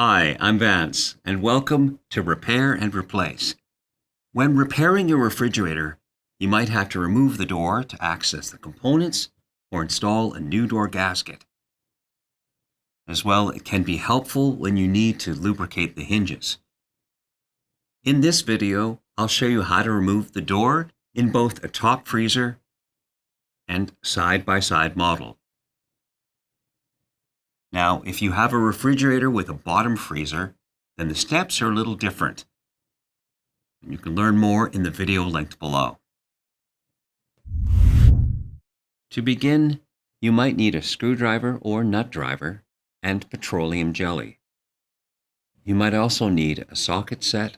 Hi, I'm Vance, and welcome to Repair and Replace. When repairing your refrigerator, you might have to remove the door to access the components or install a new door gasket. As well, it can be helpful when you need to lubricate the hinges. In this video, I'll show you how to remove the door in both a top freezer and side-by-side model. Now, if you have a refrigerator with a bottom freezer, then the steps are a little different. You can learn more in the video linked below. To begin, you might need a screwdriver or nut driver and petroleum jelly. You might also need a socket set,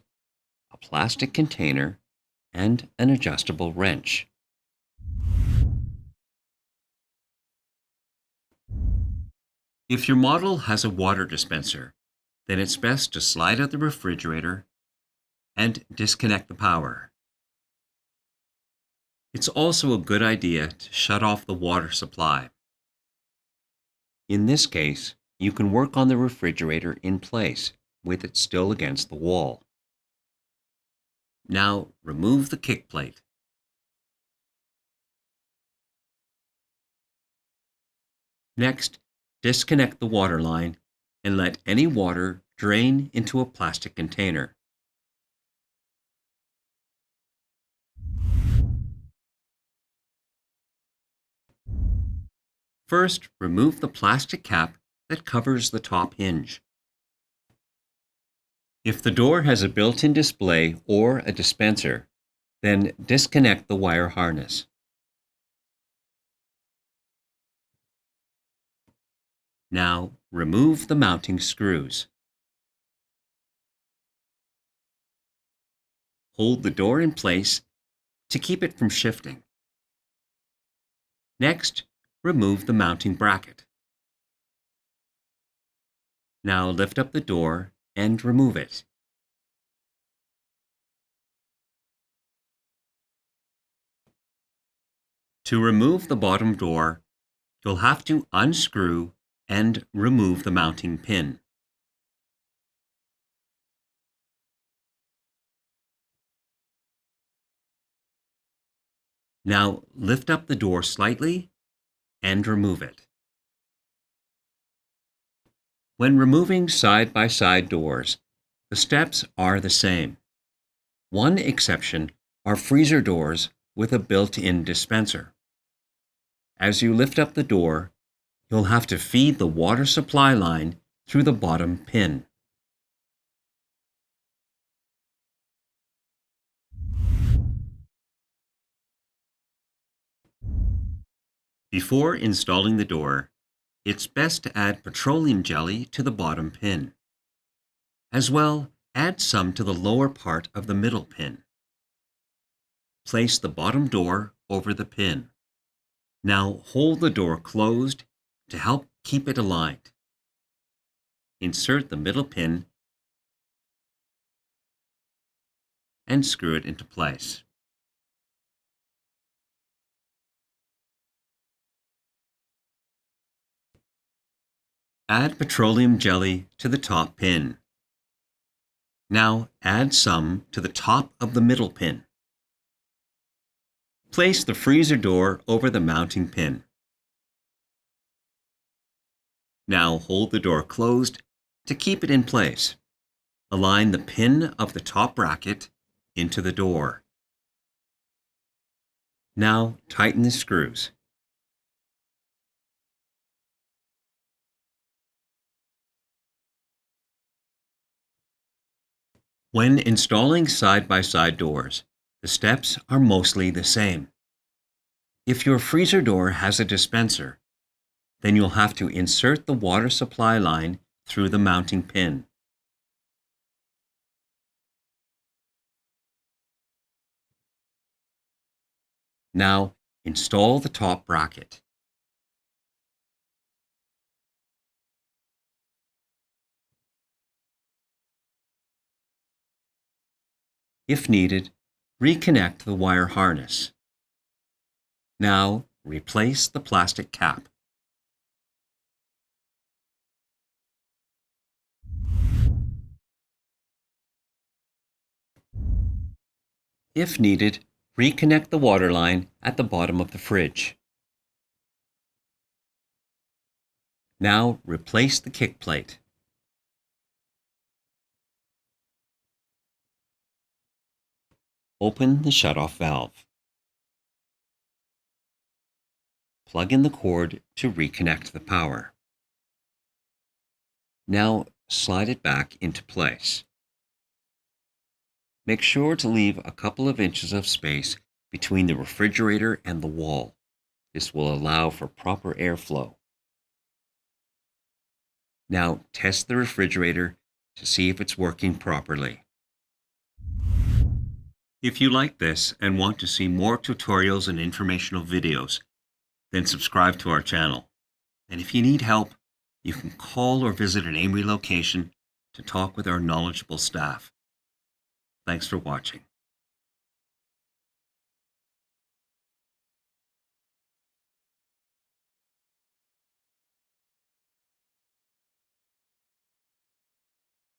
a plastic container, and an adjustable wrench. If your model has a water dispenser, then it's best to slide out the refrigerator and disconnect the power. It's also a good idea to shut off the water supply. In this case, you can work on the refrigerator in place with it still against the wall. Now remove the kick plate. Next, disconnect the water line and let any water drain into a plastic container. First, remove the plastic cap that covers the top hinge. If the door has a built-in display or a dispenser, then disconnect the wire harness. Now, remove the mounting screws. Hold the door in place to keep it from shifting. Next, remove the mounting bracket. Now lift up the door and remove it. To remove the bottom door, you'll have to unscrew and remove the mounting pin. Now lift up the door slightly and remove it. When removing side-by-side doors, the steps are the same. One exception are freezer doors with a built-in dispenser. As you lift up the door, you'll have to feed the water supply line through the bottom pin. Before installing the door, it's best to add petroleum jelly to the bottom pin. As well, add some to the lower part of the middle pin. Place the bottom door over the pin. Now hold the door closed to help keep it aligned. Insert the middle pin and screw it into place. Add petroleum jelly to the top pin. Now add some to the top of the middle pin. Place the freezer door over the mounting pin. Now hold the door closed to keep it in place. Align the pin of the top bracket into the door. Now tighten the screws. When installing side-by-side doors, the steps are mostly the same. If your freezer door has a dispenser, then you'll have to insert the water supply line through the mounting pin. Now, install the top bracket. If needed, reconnect the wire harness. Now, replace the plastic cap. If needed, reconnect the water line at the bottom of the fridge. Now replace the kick plate. Open the shutoff valve. Plug in the cord to reconnect the power. Now slide it back into place. Make sure to leave a couple of inches of space between the refrigerator and the wall. This will allow for proper airflow. Now test the refrigerator to see if it's working properly. If you like this and want to see more tutorials and informational videos, then subscribe to our channel. And if you need help, you can call or visit an AMRE location to talk with our knowledgeable staff. Thanks for watching.